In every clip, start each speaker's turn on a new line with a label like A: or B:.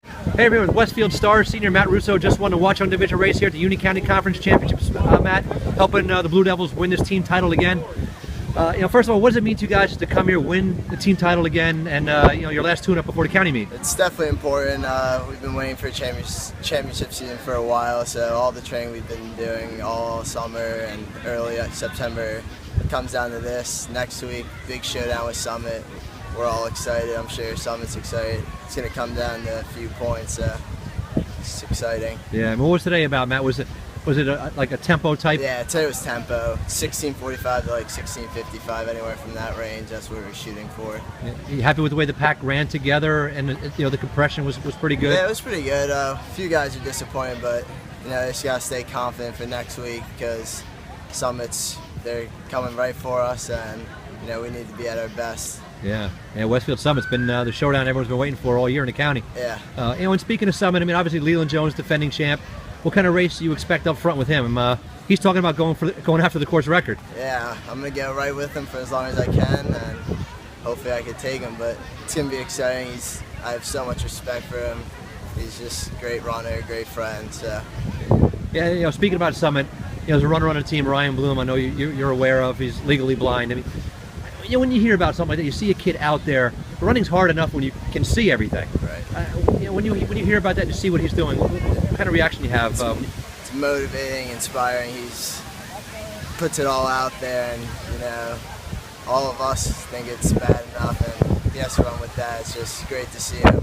A: Hey everyone, with Westfield Stars, senior Matt Russo just won the Watchung Division race here at the Union County Conference Championships. Matt, helping the Blue Devils win this team title again. First of all, what does it mean to you guys to come here, win the team title again, and your last tune-up before the county meet?
B: It's definitely important. We've been waiting for a championship season for a while, so all the training we've been doing all summer and early September comes down to this. Next week, big showdown with Summit. We're all excited. I'm sure Summit's excited. It's going to come down to a few points. It's exciting.
A: Yeah, and what was today about, Matt? Was it like a tempo type?
B: Yeah, today was tempo. 16:45 to like 16:55, anywhere from that range. That's what we're shooting for.
A: You happy with the way the pack ran together, and the compression was pretty good?
B: Yeah, it was pretty good. A few guys are disappointed, but they just gotta stay confident for next week because Summit's they're coming right for us, and we need to be at our best.
A: Yeah, Westfield Summit's been the showdown everyone's been waiting for all year in the county.
B: Yeah.
A: And speaking of Summit, obviously Leland Jones, defending champ. What kind of race do you expect up front with him? He's talking about going after the course record.
B: Yeah, I'm gonna get right with him for as long as I can, and hopefully I can take him. But it's gonna be exciting. I have so much respect for him. He's just a great runner, great friend. So.
A: Yeah, speaking about Summit, there's a runner on the team, Ryan Bloom. I know you're aware of. He's legally blind. When you hear about something like that, you see a kid out there. Running's hard enough when you can see everything.
B: Right.
A: When you hear about that, to see what he's doing, what kind of reaction do you have?
B: It's motivating, inspiring. He's puts it all out there, and all of us think it's bad enough, and he has to run with that. It's just great to see him.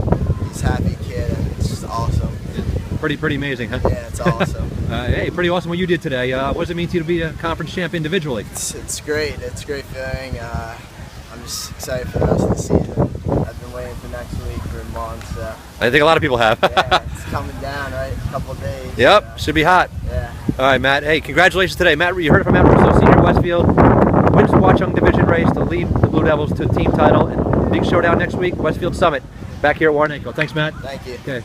B: He's a happy kid, and it's just awesome.
A: Pretty amazing, huh?
B: Yeah, it's awesome.
A: Hey, pretty awesome what you did today. What does it mean to you to be a conference champ individually?
B: It's great. It's a great feeling. I'm just excited for the rest of the season. I've been waiting for next week for months.
A: I think a lot of people have.
B: Yeah, it's coming down, right? A couple of days.
A: Yep, should be hot.
B: Yeah.
A: All right, Matt. Hey, congratulations today. Matt, you heard it from Matt Russo, senior Westfield. Wins the Watchung Division race to lead the Blue Devils to the team title. And big showdown next week, Westfield Summit. Back here at Warrenco. Thanks, Matt.
B: Thank you.
A: Okay.